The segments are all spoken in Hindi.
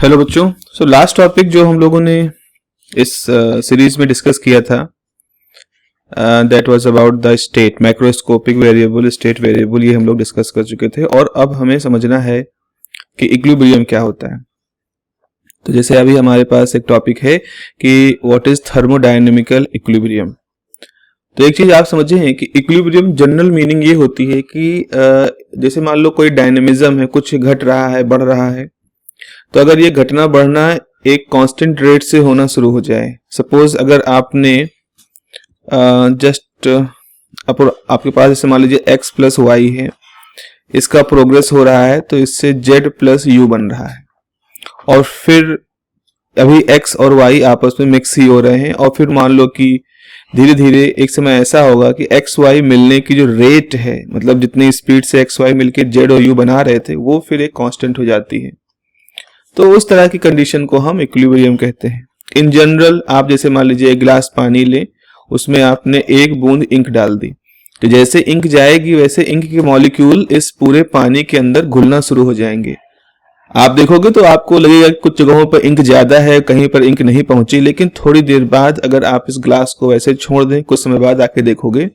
हेलो बच्चों, लास्ट टॉपिक जो हम लोगों ने इस सीरीज में डिस्कस किया था that was about the state, macroscopic variable, state variable, ये हम लोग डिस्कस कर चुके थे। और अब हमें समझना है कि इक्विलिब्रियम क्या होता है। तो जैसे अभी हमारे पास एक टॉपिक है कि व्हाट इज थर्मोडायनेमिकल इक्विलिब्रियम। तो एक चीज आप समझे हैं कि इक्विलिब्रियम जनरल मीनिंग ये होती है कि जैसे मान लो कोई डायनेमिज्म है, कुछ घट रहा है, बढ़ रहा है, तो अगर ये घटना बढ़ना एक कांस्टेंट रेट से होना शुरू हो जाए, सपोज अगर आपने जस्ट आपके पास जैसे मान लीजिए x प्लस वाई है, इसका प्रोग्रेस हो रहा है तो इससे z प्लस यू बन रहा है, और फिर अभी x और y आपस में मिक्स ही हो रहे हैं, और फिर मान लो कि धीरे धीरे एक समय ऐसा होगा कि एक्स वाई मिलने की जो रेट है, मतलब जितनी स्पीड से एक्स वाई मिलके जेड और यू बना रहे थे, वो फिर एक कांस्टेंट हो जाती है। तो उस तरह की कंडीशन को हम इक्विलिब्रियम कहते हैं। इन जनरल आप जैसे मान लीजिए एक गिलास पानी लें, उसमें आपने एक बूंद इंक डाल दी, तो जैसे इंक जाएगी वैसे इंक के मॉलिक्यूल इस पूरे पानी के अंदर घुलना शुरू हो जाएंगे। आप देखोगे तो आपको लगेगा कि कुछ जगहों पर इंक ज्यादा है, कहीं पर इंक नहीं पहुंची, लेकिन थोड़ी देर बाद अगर आप इस ग्लास को वैसे छोड़ दें, कुछ समय बाद आके देखोगे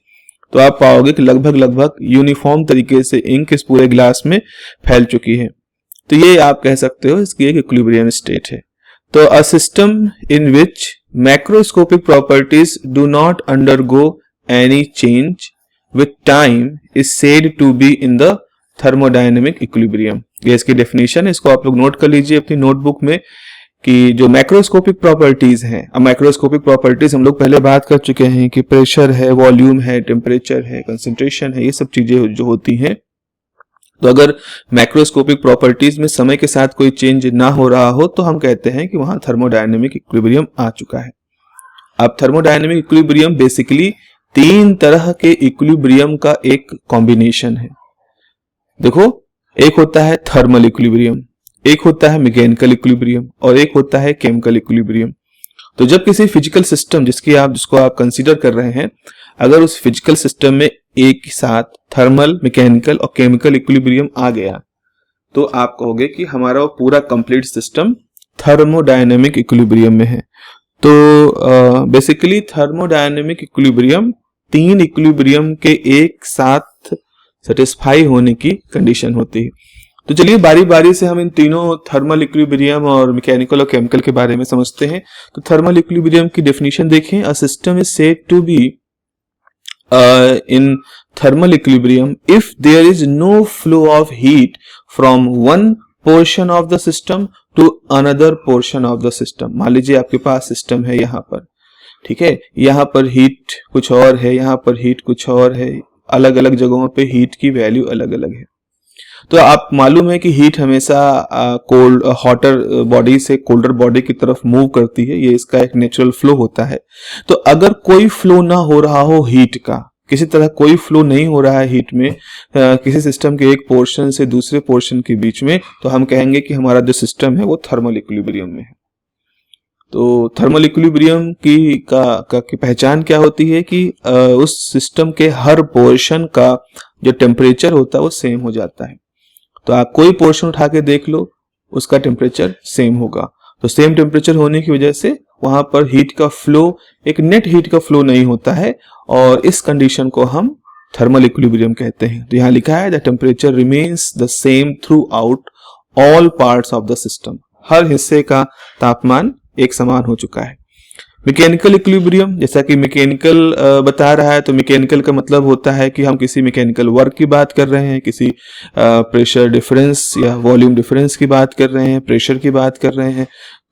तो आप पाओगे कि लगभग यूनिफॉर्म तरीके से इंक इस पूरे ग्लास में फैल चुकी है। तो ये आप कह सकते हो इसकी एक इक्विलिब्रियम स्टेट है। तो a system in which macroscopic properties do not undergo any change with time is said to be in the thermodynamic equilibrium. ये इसकी डेफिनेशन है, इसको आप लोग नोट कर लीजिए अपनी नोटबुक में कि जो मैक्रोस्कोपिक प्रॉपर्टीज हैं, अब मैक्रोस्कोपिक प्रॉपर्टीज हम लोग पहले बात कर चुके हैं कि प्रेशर है, वॉल्यूम है, टेम्परेचर है, कंसंट्रेशन है, ये सब चीजें जो होती हैं। तो अगर मैक्रोस्कोपिक प्रॉपर्टीज में समय के साथ कोई चेंज ना हो रहा हो तो हम कहते हैं कि वहां थर्मोडायनेमिक इक्विलिब्रियम आ चुका है। अब थर्मोडायनेमिक इक्विलिब्रियम बेसिकली तीन तरह के इक्विलिब्रियम का एक कॉम्बिनेशन है। देखो, एक होता है थर्मल इक्विलिब्रियम, एक होता है मैकेनिकल इक्विलिब्रियम, और एक होता है केमिकल इक्विलिब्रियम। तो जब किसी फिजिकल सिस्टम जिसको आप कंसीडर कर रहे हैं, अगर उस फिजिकल सिस्टम में एक साथ थर्मल, मैकेनिकल और केमिकल इक्विलिब्रियम आ गया तो आप कहोगे कि हमारा वो पूरा कंप्लीट सिस्टम थर्मोडायनेमिक इक्विलिब्रियम में है। तो बेसिकली थर्मोडायनेमिक इक्विलिब्रियम तीन इक्विलिब्रियम के एक साथ सेटिस्फाई होने की कंडीशन होती है। तो चलिए बारी बारी से हम इन तीनों थर्मल इक्विलिब्रियम और मैकेनिकल और केमिकल के बारे में समझते हैं। तो थर्मल इक्विलिब्रियम की डेफिनेशन देखें, a system is said to be in thermal equilibrium if there is no flow of heat from one portion of the system to another portion of the system। मान लीजिए आपके पास सिस्टम है यहाँ पर, ठीक है, यहाँ पर हीट कुछ और है, यहाँ पर हीट कुछ और है, अलग अलग जगहों पे हीट की वैल्यू अलग अलग है। तो आप मालूम है कि हीट हमेशा कोल्ड हॉटर बॉडी से कोल्डर बॉडी की तरफ मूव करती है, ये इसका एक नेचुरल फ्लो होता है। तो अगर कोई फ्लो ना हो रहा हो हीट का, किसी तरह कोई फ्लो नहीं हो रहा है हीट में किसी सिस्टम के एक पोर्शन से दूसरे पोर्शन के बीच में, तो हम कहेंगे कि हमारा जो सिस्टम है वो थर्मल इक्विलिब्रियम में है। तो थर्मल इक्विलिब्रियम की पहचान क्या होती है कि उस सिस्टम के हर पोर्शन का जो टेम्परेचर होता है वो सेम हो जाता है। तो आप कोई पोर्शन उठा के देख लो, उसका टेम्परेचर सेम होगा। तो सेम टेम्परेचर होने की वजह से वहां पर हीट का फ्लो, एक नेट हीट का फ्लो नहीं होता है, और इस कंडीशन को हम थर्मल इक्विलिब्रियम कहते हैं। तो यहाँ लिखा है the temperature remains the same throughout all parts of the system. हर हिस्से का तापमान एक समान हो चुका है। मैकेनिकल इक्विलिब्रियम, जैसा कि मैकेनिकल बता रहा है, तो मैकेनिकल का मतलब होता है कि हम किसी मैकेनिकल वर्क की बात कर रहे हैं, किसी प्रेशर डिफरेंस या वॉल्यूम डिफरेंस की बात कर रहे हैं, प्रेशर की बात कर रहे हैं।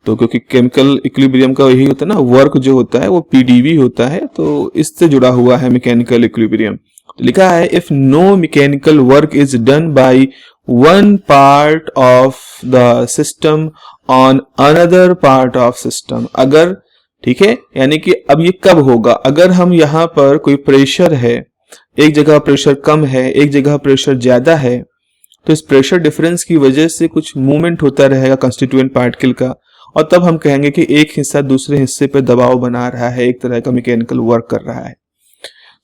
तो क्योंकि केमिकल इक्विलिब्रियम का यही होता है ना, वर्क जो होता है वो पीडीवी होता है, तो इससे जुड़ा हुआ है मैकेनिकल इक्विलिब्रियम। तो लिखा है if no mechanical work is done by one part of the system on another part of system. अगर, ठीक है, यानी कि अब ये कब होगा, अगर हम यहाँ पर कोई प्रेशर है, एक जगह प्रेशर कम है, एक जगह प्रेशर ज्यादा है, तो इस प्रेशर डिफरेंस की वजह से कुछ मूवमेंट होता रहेगा कंस्टिट्यूएंट पार्टिकल का, और तब हम कहेंगे कि एक हिस्सा दूसरे हिस्से पर दबाव बना रहा है, एक तरह का मैकेनिकल वर्क कर रहा है।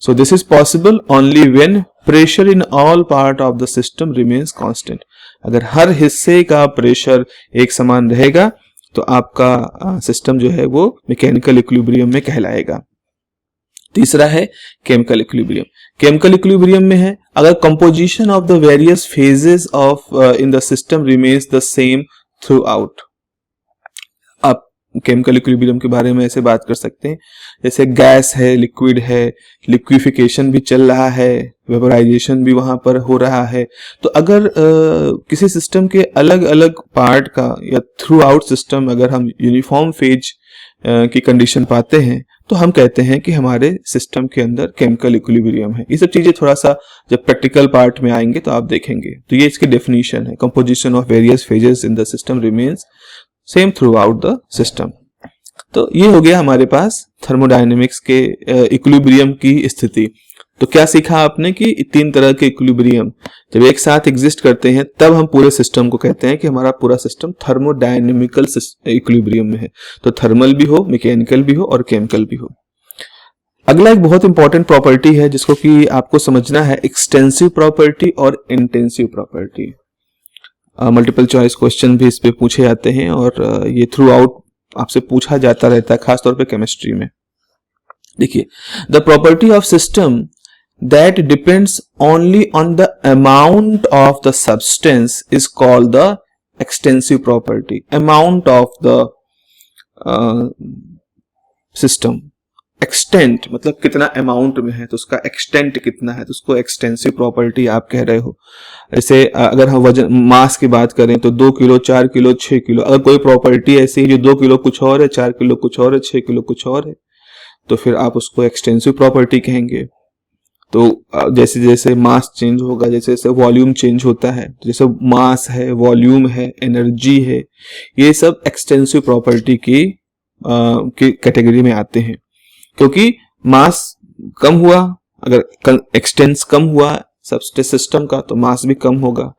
So this is possible only when pressure in all part of the system remains constant. अगर हर हिस्से का प्रेशर एक समान रहेगा तो आपका सिस्टम जो है वो मैकेनिकल इक्विलिब्रियम में कहलाएगा। तीसरा है केमिकल इक्विलिब्रियम। केमिकल इक्विलिब्रियम में है अगर composition of the various phases of in the system remains the same through out. आप केमिकल इक्विलिब्रियम के बारे में ऐसे बात कर सकते हैं जैसे गैस है, लिक्विड है, लिक्विफिकेशन भी चल रहा है, वेपोराइजेशन भी वहां पर हो रहा है। तो अगर किसी सिस्टम के अलग अलग पार्ट का या थ्रू आउट सिस्टम अगर हम यूनिफॉर्म फेज की कंडीशन पाते हैं तो हम कहते हैं कि हमारे सिस्टम के अंदर केमिकल इक्विलिब्रियम है। ये सब चीजें थोड़ा सा जब प्रैक्टिकल पार्ट में आएंगे तो आप देखेंगे। तो ये इसकी डेफिनेशन है, composition of various phases in the system remains same through out the system. तो ये हो गया हमारे पास थर्मोडायनेमिक्स के इक्विलिब्रियम की स्थिति। तो क्या सीखा आपने कि 3 तरह के इक्विलिब्रियम जब एक साथ एग्जिस्ट करते हैं तब हम पूरे सिस्टम को कहते हैं कि हमारा पूरा सिस्टम थर्मोडायनेमिकल इक्विलिब्रियम में है। तो थर्मल भी हो, मैकेनिकल भी हो और केमिकल भी हो। अगला एक बहुत इंपॉर्टेंट प्रॉपर्टी है जिसको कि आपको समझना है, एक्सटेंसिव प्रॉपर्टी और intensive property. Multiple choice question भी इस पे पूछे जाते हैं और ये थ्रू आउट आपसे पूछा जाता रहता है, खासतौर पे केमिस्ट्री में। देखिए, the property of system that depends only on the amount of the substance is called the extensive property. Amount of the system, extent मतलब कितना अमाउंट में है तो उसका एक्सटेंट कितना है तो उसको एक्सटेंसिव प्रॉपर्टी आप कह रहे हो। जैसे अगर हम वजन मास की बात करें तो 2 किलो, 4 किलो, 6 किलो, अगर कोई प्रॉपर्टी ऐसी है जो 2 किलो कुछ और है, 4 किलो कुछ और है, 6 किलो कुछ और है, तो फिर आप उसको एक्सटेंसिव प्रॉपर्टी कहेंगे। तो जैसे जैसे मास चेंज होगा, जैसे जैसे वॉल्यूम चेंज होता है, जैसे मास है, वॉल्यूम है, एनर्जी है, ये सब एक्सटेंसिव प्रॉपर्टी की कैटेगरी में आते हैं। क्योंकि मास कम हुआ, अगर एक्सटेंस कम हुआ सबस्टेंस सिस्टम का तो मास भी कम होगा।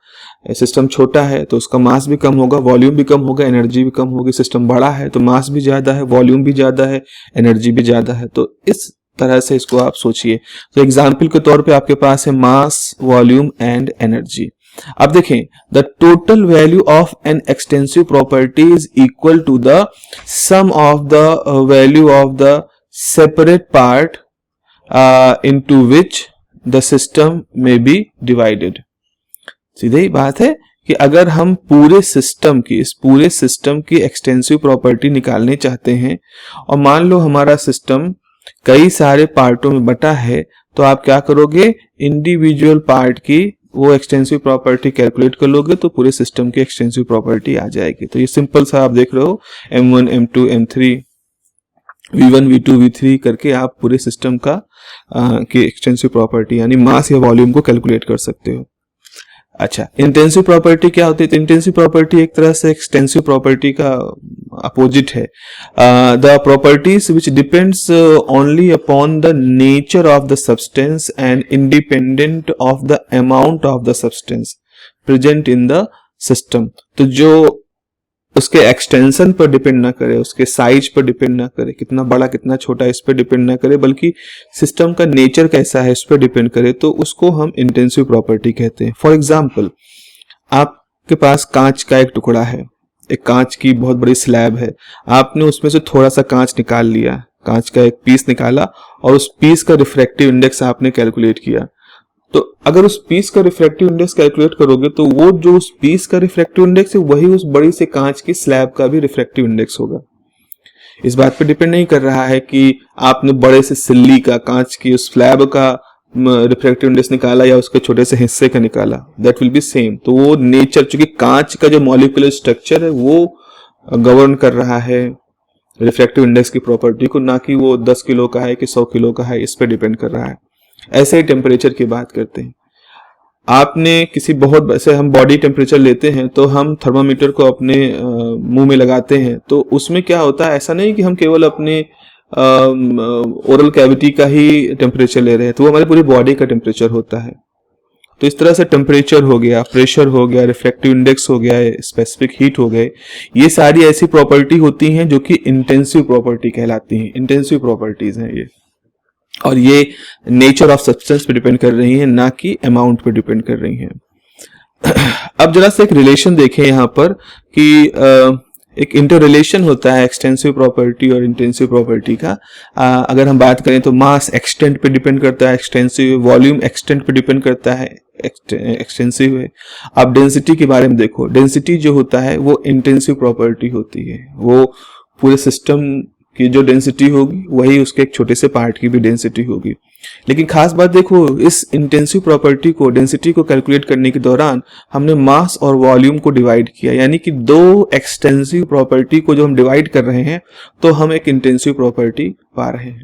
सिस्टम छोटा है तो उसका मास भी कम होगा, वॉल्यूम भी कम होगा, एनर्जी भी कम होगी। सिस्टम बड़ा है तो मास भी ज्यादा है, वॉल्यूम भी ज्यादा है, एनर्जी भी ज्यादा है। तो इस तरह से इसको आप सोचिए। तो एग्जाम्पल के तौर पे आपके पास है मास, वॉल्यूम एंड एनर्जी। अब देखें, the total value of an extensive property is equal to the sum of the value of the separate part into which the system may be divided. सीधे ही बात है कि अगर हम पूरे सिस्टम की, इस पूरे सिस्टम की एक्सटेंसिव प्रॉपर्टी निकालने चाहते हैं और मान लो हमारा सिस्टम कई सारे पार्टों में बटा है, तो आप क्या करोगे, इंडिविजुअल पार्ट की वो एक्सटेंसिव प्रॉपर्टी कैलकुलेट कर लोगे तो पूरे सिस्टम की एक्सटेंसिव प्रॉपर्टी आ जाएगी। तो ये सिंपल सा आप देख रहे हो, M1, M2, M3, V1, V2, V3 करके आप पूरे सिस्टम का की एक्सटेंसिव प्रॉपर्टी यानी मास या वॉल्यूम को कैलकुलेट कर सकते हो। अच्छा, इंटेंसिव प्रॉपर्टी क्या होती है? तो इंटेंसिव प्रॉपर्टी एक तरह से एक्सटेंसिव प्रॉपर्टी का अपोजिट है। The properties which depends only upon the nature of the substance and independent of the amount of the substance present in the system. तो जो उसके एक्सटेंशन पर डिपेंड ना करे, उसके साइज पर डिपेंड ना करे, कितना बड़ा कितना छोटा इस पर डिपेंड ना करे, बल्कि सिस्टम का नेचर कैसा है इस पर डिपेंड करे, तो उसको हम इंटेंसिव प्रॉपर्टी कहते हैं। फॉर एग्जाम्पल, आपके पास कांच का एक टुकड़ा है, एक कांच की बहुत बड़ी स्लैब है, आपने उसमें से थोड़ा सा कांच निकाल लिया, कांच का एक पीस निकाला और उस पीस का रिफ्रैक्टिव इंडेक्स आपने कैलकुलेट किया। तो अगर उस पीस का रिफ्रैक्टिव इंडेक्स कैलकुलेट करोगे तो वो जो उस पीस का रिफ्रैक्टिव इंडेक्स है वही उस बड़ी से कांच की स्लैब का भी रिफ्रैक्टिव इंडेक्स होगा। इस बात पे डिपेंड नहीं कर रहा है कि आपने बड़े से सिल्ली का, कांच की उस स्लैब का रिफ्रैक्टिव इंडेक्स निकाला या उसके छोटे से हिस्से का निकाला, दैट विल बी सेम। तो वो नेचर, चूंकि कांच का जो मॉलिक्यूलर स्ट्रक्चर है वो गवर्न कर रहा है रिफ्रैक्टिव इंडेक्स की प्रॉपर्टी को, ना कि वो 10 किलो का है कि 100 किलो का है, इस पर डिपेंड कर रहा है। ऐसे ही टेम्परेचर की बात करते हैं, आपने किसी बहुत, ऐसे हम बॉडी टेम्परेचर लेते हैं तो हम थर्मामीटर को अपने मुंह में लगाते हैं, तो उसमें क्या होता है, ऐसा नहीं कि हम केवल अपने ओरल कैविटी का ही टेम्परेचर ले रहे हैं, तो वो हमारी पूरी बॉडी का टेम्परेचर होता है। तो इस तरह से टेम्परेचर हो गया, प्रेशर हो गया, रिफ्रैक्टिव इंडेक्स हो गया, स्पेसिफिक हीट हो गए, ये सारी ऐसी प्रॉपर्टी होती हैं जो कि इंटेंसिव प्रॉपर्टी कहलाती हैं। इंटेंसिव प्रॉपर्टीज हैं ये, और ये नेचर ऑफ सब्सटेंस पे डिपेंड कर रही हैं, ना कि अमाउंट पे डिपेंड कर रही हैं। अब जरा सा एक रिलेशन देखें यहाँ पर कि एक इंटर रिलेशन होता है एक्सटेंसिव प्रॉपर्टी और इंटेंसिव प्रॉपर्टी का। अगर हम बात करें तो मास एक्सटेंट पे डिपेंड करता है, एक्सटेंसिव वॉल्यूम एक्सटेंट पे डिपेंड करता है, एक्सटेंसिव है। आप डेंसिटी के बारे में देखो, डेंसिटी जो होता है वो इंटेंसिव प्रॉपर्टी होती है, वो पूरे सिस्टम की जो डेंसिटी होगी वही उसके एक छोटे से पार्ट की भी डेंसिटी होगी। लेकिन खास बात देखो, इस इंटेंसिव प्रॉपर्टी को, डेंसिटी को कैलकुलेट करने के दौरान हमने मास और वॉल्यूम को डिवाइड किया, यानी कि दो एक्सटेंसिव प्रॉपर्टी को जो हम डिवाइड कर रहे हैं तो हम एक इंटेंसिव प्रॉपर्टी पा रहे हैं।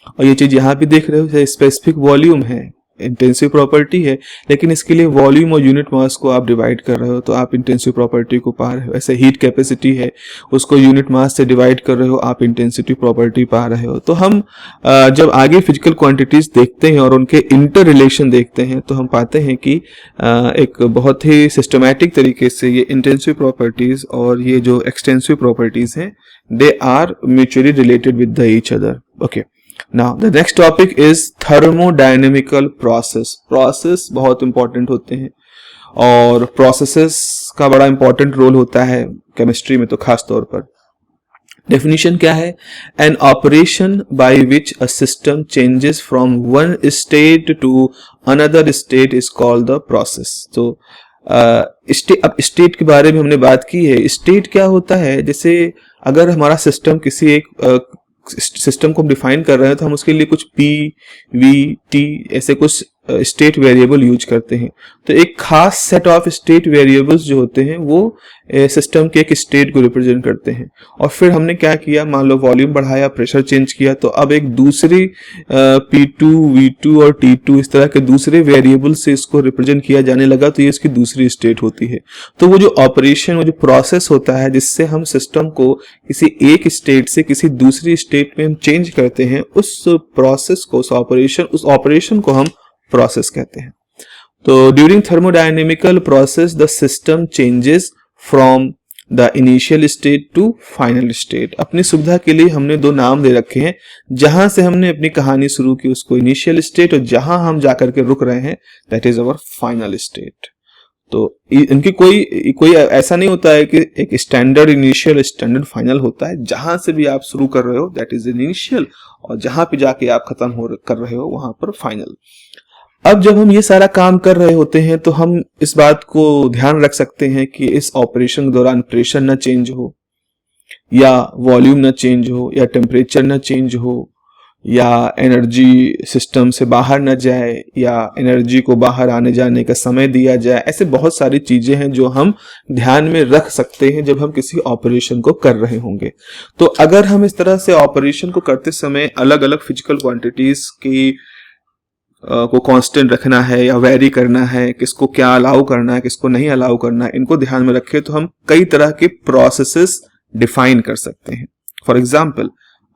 और ये चीज यहाँ भी देख रहे हो, स्पेसिफिक वॉल्यूम है, इंटेंसिव प्रॉपर्टी है, लेकिन इसके लिए वॉल्यूम और यूनिट मास को आप डिवाइड कर रहे हो तो आप इंटेंसिव प्रॉपर्टी को पा रहे हो। ऐसे हीट कैपेसिटी है, उसको यूनिट मास से डिवाइड कर रहे हो, आप इंटेंसिटी प्रॉपर्टी पा रहे हो। तो हम जब आगे फिजिकल क्वांटिटीज देखते हैं और उनके इंटर रिलेशन देखते हैं तो हम पाते हैं कि एक बहुत ही सिस्टमैटिक तरीके से ये इंटेंसिव प्रॉपर्टीज और ये जो एक्सटेंसिव प्रॉपर्टीज हैं, they are mutually related with the each other. Okay, Now the next topic is thermodynamical process। Process बहुत इंपॉर्टेंट होते हैं और प्रोसेसेस का बड़ा इंपॉर्टेंट रोल होता है केमिस्ट्री में तो खास तौर पर। डेफिनेशन क्या है? An operation by which a system changes from one state to another state is called the process. तो अब स्टेट के बारे में हमने बात की है। स्टेट क्या होता है? जैसे अगर हमारा सिस्टम किसी एक सिस्टम को हम डिफाइन कर रहे हैं तो हम उसके लिए कुछ पी वी टी ऐसे कुछ स्टेट वेरिएबल यूज करते हैं। तो एक खास सेट ऑफ स्टेट वेरिएबल्स जो होते हैं वो सिस्टम के एक स्टेट को रिप्रेजेंट करते हैं। और फिर हमने क्या किया, मान लो वॉल्यूम बढ़ाया, प्रेशर चेंज किया, तो अब एक दूसरी P2, V2 और T2 इस तरह के दूसरे वेरिएबल से इसको रिप्रेजेंट किया जाने लगा, तो ये इसकी दूसरी स्टेट होती है। तो वो जो ऑपरेशन, वो जो प्रोसेस होता है जिससे हम सिस्टम को किसी एक स्टेट से किसी दूसरी स्टेट में हम चेंज करते हैं, उस प्रोसेस को, उस ऑपरेशन को हम प्रोसेस कहते हैं। तो during thermodynamical process the system changes from the initial state to final state. अपनी सुविधा के लिए हमने दो नाम दे रखे हैं, जहां से हमने अपनी कहानी शुरू की उसको इनिशियल स्टेट, और जहां हम जाकर के रुक रहे हैं that is our final state. तो इनकी कोई ऐसा नहीं होता है कि एक स्टैंडर्ड इनिशियल स्टैंडर्ड फाइनल होता है। जहां से भी आप शुरू कर रहे हो दैट इज इनिशियल, और जहां पे जाके आप खत्म कर रहे हो वहां पर फाइनल। अब जब हम ये सारा काम कर रहे होते हैं तो हम इस बात को ध्यान रख सकते हैं कि इस ऑपरेशन के दौरान प्रेशर ना चेंज हो, या वॉल्यूम ना चेंज हो, या टेम्परेचर ना चेंज हो, या एनर्जी सिस्टम से बाहर ना जाए, या एनर्जी को बाहर आने जाने का समय दिया जाए। ऐसे बहुत सारी चीजें हैं जो हम ध्यान में रख सकते हैं जब हम किसी ऑपरेशन को कर रहे होंगे। तो अगर हम इस तरह से ऑपरेशन को करते समय अलग अलग फिजिकल क्वांटिटीज की को कांस्टेंट रखना है या वेरी करना है, किसको क्या अलाउ करना है, किसको नहीं अलाउ करना है, इनको ध्यान में रखें तो हम कई तरह के प्रोसेसेस डिफाइन कर सकते हैं। For example,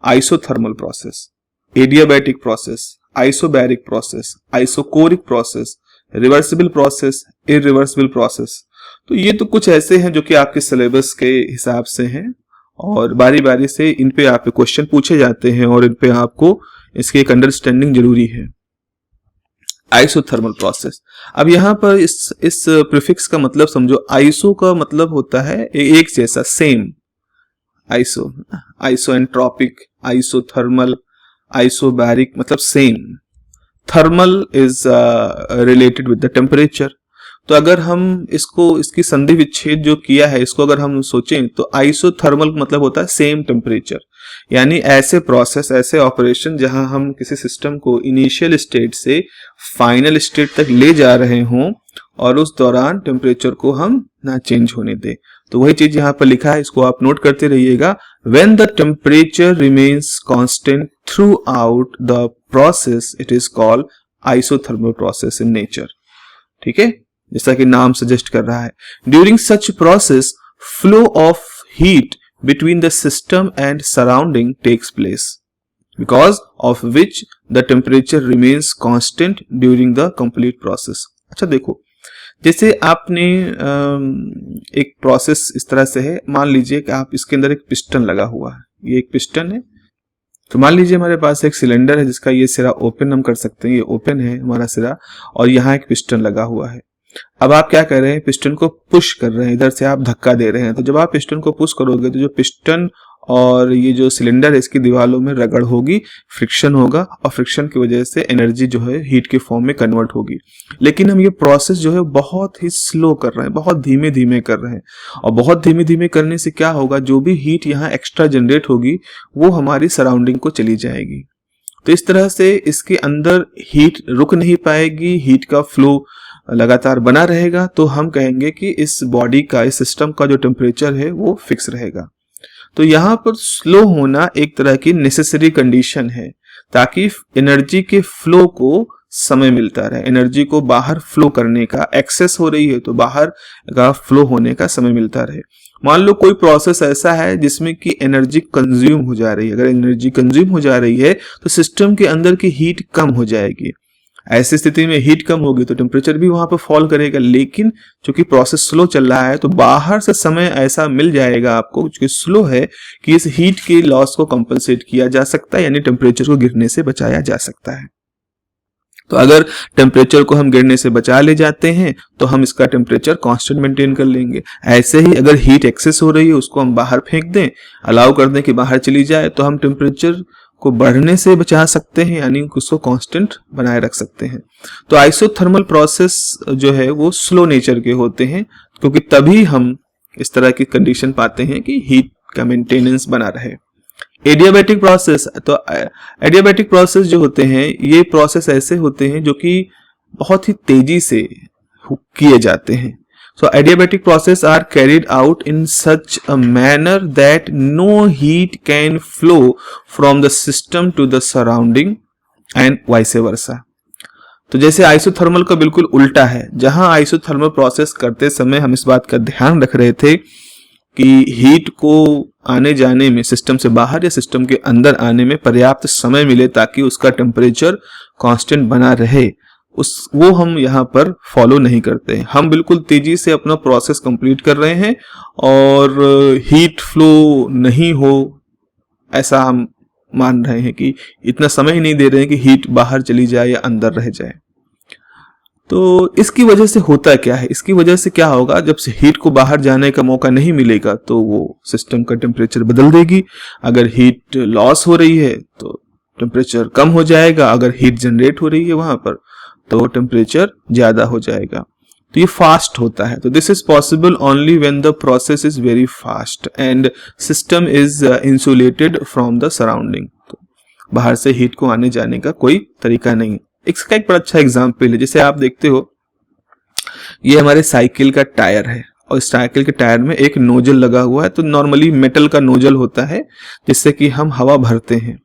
isothermal process, adiabatic process, isobaric process, isochoric process, reversible process, irreversible process. तो ये तो कुछ ऐसे हैं जो कि आपके सिलेबस के हिसाब से हैं और बारी बारी से इन पे आपके क्वेश्चन पूछे जाते हैं और इन पे आपको इसकी एक अंडरस्टैंडिंग जरूरी है। आइसोथर्मल प्रोसेस, अब यहां पर इस प्रीफिक्स का मतलब समझो। आइसो का मतलब होता है एक जैसा, same. Isoentropic, isothermal, isobaric मतलब same. Thermal is related with the temperature. तो अगर हम इसकी संधि विच्छेद जो किया है, इसको अगर हम सोचें तो आइसोथर्मल मतलब होता है सेम टेम्परेचर, यानी ऐसे प्रोसेस, ऐसे ऑपरेशन जहां हम किसी सिस्टम को इनिशियल स्टेट से फाइनल स्टेट तक ले जा रहे हों और उस दौरान टेम्परेचर को हम ना चेंज होने दें। तो वही चीज यहां पर लिखा है, इसको आप नोट करते रहिएगा। When the temperature remains constant through out the process it is called isothermal process in nature. ठीक है, जैसा कि नाम सजेस्ट कर रहा है। During such process flow of heat between the system and surrounding takes place, because of which the temperature remains constant during the complete process। अच्छा देखो, जैसे आपने एक प्रोसेस इस तरह से है, मान लीजिए कि आप इसके अंदर एक पिस्टन लगा हुआ है, ये एक पिस्टन है। तो मान लीजिए हमारे पास एक सिलेंडर है जिसका ये सिरा ओपन हम कर सकते हैं, ये ओपन है हमारा सिरा, और यहाँ एक पिस्टन लगा हुआ है। अब आप क्या कर रहे हैं, पिस्टन को पुश कर रहे हैं, इधर से आप धक्का दे रहे हैं। तो जब आप पिस्टन को पुश करोगे तो जो पिस्टन और ये जो सिलेंडर है इसकी दीवारों में रगड़ होगी, फ्रिक्शन होगा, और फ्रिक्शन की वजह से एनर्जी जो है हीट के फॉर्म में कन्वर्ट होगी। लेकिन हम ये प्रोसेस जो है बहुत ही स्लो कर रहे हैं, बहुत धीमे धीमे कर रहे हैं, और बहुत धीमे धीमे करने से क्या होगा, जो भी हीट यहाँ एक्स्ट्रा जनरेट होगी वो हमारी सराउंडिंग को चली जाएगी। तो इस तरह से इसके अंदर हीट रुक नहीं पाएगी, हीट का फ्लो लगातार बना रहेगा। तो हम कहेंगे कि इस बॉडी का, इस सिस्टम का जो टेम्परेचर है वो फिक्स रहेगा। तो यहाँ पर स्लो होना एक तरह की नेसेसरी कंडीशन है, ताकि एनर्जी के फ्लो को समय मिलता रहे, एनर्जी को बाहर फ्लो करने का, एक्सेस हो रही है तो बाहर का फ्लो होने का समय मिलता रहे। मान लो कोई प्रोसेस ऐसा है जिसमें कि एनर्जी कंज्यूम हो जा रही है, अगर एनर्जी कंज्यूम हो जा रही है तो सिस्टम के अंदर की हीट कम हो जाएगी। ऐसी स्थिति में हीट कम होगी तो टेम्परेचर भी वहां पर फॉल करेगा। लेकिन चूंकि प्रोसेस स्लो चल रहा है तो बाहर से समय ऐसा मिल जाएगा आपको, क्योंकि स्लो है, कि इस हीट के लॉस को कंपनसेट किया जा सकता है, यानी टेम्परेचर को गिरने से बचाया जा सकता है। तो अगर टेम्परेचर को हम गिरने से बचा ले जाते हैं तो हम इसका टेम्परेचर कांस्टेंट मेंटेन कर लेंगे। ऐसे ही अगर हीट एक्सेस हो रही है उसको हम बाहर फेंक दें, अलाउ कर दें कि बाहर चली जाए, तो हम टेम्परेचर को बढ़ने से बचा सकते हैं, यानी उसको कांस्टेंट बनाए रख सकते हैं। तो आइसोथर्मल प्रोसेस जो है वो स्लो नेचर के होते हैं, क्योंकि तभी हम इस तरह की कंडीशन पाते हैं कि हीट का मेंटेनेंस बना रहे। एडियाबैटिक प्रोसेस, तो एडियाबैटिक प्रोसेस जो होते हैं ये प्रोसेस ऐसे होते हैं जो कि बहुत ही तेजी से किए जाते हैं। So adiabatic process are carried out in such a manner that no heat can flow from the system to the surrounding and vice versa. तो जैसे आइसोथर्मल का बिल्कुल उल्टा है, जहां आइसोथर्मल प्रोसेस करते समय हम इस बात का ध्यान रख रहे थे कि हीट को आने जाने में, सिस्टम से बाहर या सिस्टम के अंदर आने में पर्याप्त समय मिले ताकि उसका टेम्परेचर कांस्टेंट बना रहे, वो हम यहाँ पर फॉलो नहीं करते हैं। हम बिल्कुल तेजी से अपना प्रोसेस कंप्लीट कर रहे हैं और हीट फ्लो नहीं हो ऐसा हम मान रहे हैं, कि इतना समय ही नहीं दे रहे हैं कि हीट बाहर चली जाए या अंदर रह जाए। तो इसकी वजह से होता क्या है, इसकी वजह से क्या होगा, जब से हीट को बाहर जाने का मौका नहीं मिलेगा तो वो सिस्टम का टेम्परेचर बदल देगी। अगर हीट लॉस हो रही है तो टेम्परेचर कम हो जाएगा, अगर हीट जनरेट हो रही है वहां पर तो टेम्परेचर ज्यादा हो जाएगा। तो ये फास्ट होता है। तो this is possible only when the process is very fast and system is insulated from the surrounding. तो बाहर से हीट को आने जाने का कोई तरीका नहीं है। इसका एक बड़ा अच्छा एग्जाम्पल है, जैसे आप देखते हो ये हमारे साइकिल का टायर है और इस साइकिल के टायर में एक नोजल लगा हुआ है। तो नॉर्मली मेटल का नोजल होता है जिससे कि हम हवा भरते हैं।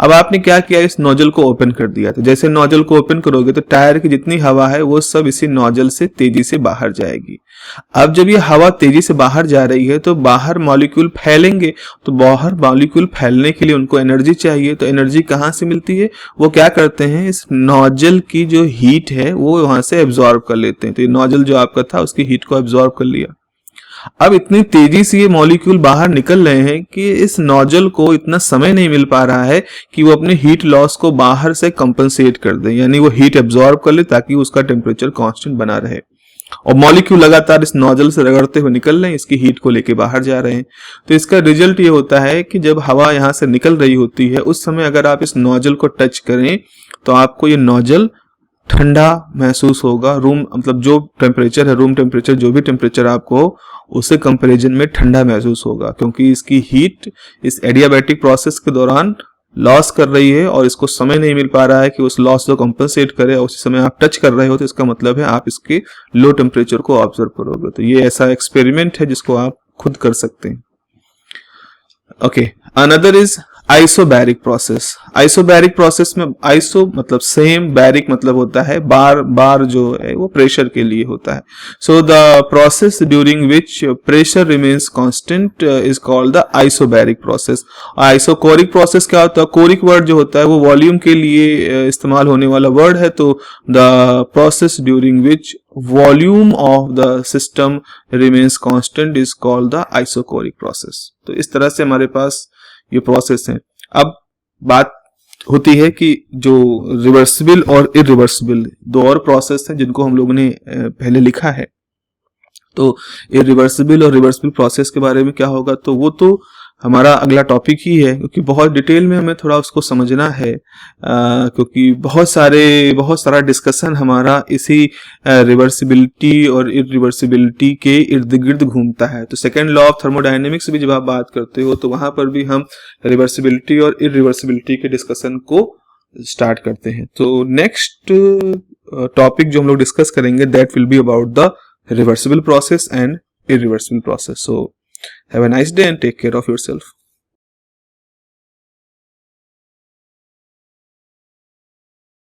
अब आपने क्या किया, इस नोजल को ओपन कर दिया। तो जैसे नोजल को ओपन करोगे तो टायर की जितनी हवा है वो सब इसी नोजल से तेजी से बाहर जाएगी। अब जब ये हवा तेजी से बाहर जा रही है तो बाहर मॉलिक्यूल फैलेंगे, तो बाहर मॉलिक्यूल फैलने के लिए उनको एनर्जी चाहिए। तो एनर्जी कहाँ से मिलती है, वो क्या करते हैं, इस नोजल की जो हीट है वो वहां से एब्जॉर्ब कर लेते हैं। तो ये नोजल जो आपका था उसकी हीट को एब्जॉर्ब कर लिया। अब इतनी तेजी से ये मॉलिक्यूल बाहर निकल रहे हैं कि इस नोजल को इतना समय नहीं मिल पा रहा है कि वो अपने हीट लॉस को बाहर से कंपनसेट कर दे, यानी वो हीट एब्जॉर्ब कर ले ताकि उसका टेम्परेचर कांस्टेंट बना रहे। और मॉलिक्यूल लगातार इस नोजल से रगड़ते हुए निकल रहे हैं, इसकी हीट को लेके बाहर जा रहे हैं। तो इसका रिजल्ट ये होता है कि जब हवा यहाँ से निकल रही होती है उस समय अगर आप इस नोजल को टच करें तो आपको ये नोजल ठंडा महसूस होगा। रूम मतलब जो टेम्परेचर है, रूम टेम्परेचर, जो भी टेम्परेचर आपको उससे कंपैरिजन में ठंडा महसूस होगा, क्योंकि इसकी हीट इस एडियाबैटिक प्रोसेस के दौरान लॉस कर रही है और इसको समय नहीं मिल पा रहा है कि उस लॉस को कंपनसेट करे। और उसी समय आप टच कर रहे हो तो इसका मतलब है आप इसके लो टेम्परेचर को ऑब्जर्व करोगे। तो ये ऐसा एक्सपेरिमेंट है जिसको आप खुद कर सकते हैं। Okay, another is isobaric process. Isobaric process में आइसो मतलब सेम, बैरिक मतलब होता है बार, बार जो है वो प्रेशर के लिए होता है। So the process during which pressure remains constant is called the isobaric process. Isochoric process क्या होता है, कोरिक वर्ड जो होता है वो वॉल्यूम के लिए इस्तेमाल होने वाला वर्ड है। तो the process during which volume of the system remains constant is called the isochoric process. तो इस तरह से हमारे पास ये प्रोसेस है। अब बात होती है कि जो रिवर्सिबल और इरिवर्सिबल दो और प्रोसेस हैं जिनको हम लोगों ने पहले लिखा है। तो इरिवर्सिबल और रिवर्सिबल प्रोसेस के बारे में क्या होगा, तो वो तो हमारा अगला टॉपिक ही है, क्योंकि बहुत डिटेल में हमें थोड़ा उसको समझना है, क्योंकि बहुत सारा डिस्कशन हमारा इसी रिवर्सिबिलिटी और इरिवर्सिबिलिटी के इर्द गिर्द घूमता है। तो सेकेंड लॉ ऑफ थर्मोडायनेमिक्स भी जब आप बात करते हो तो वहां पर भी हम रिवर्सिबिलिटी और इरिवर्सिबिलिटी के डिस्कशन को स्टार्ट करते हैं। तो नेक्स्ट टॉपिक जो हम लोग डिस्कस करेंगे that will be about the reversible process and irreversible process. So have a nice day and take care of yourself.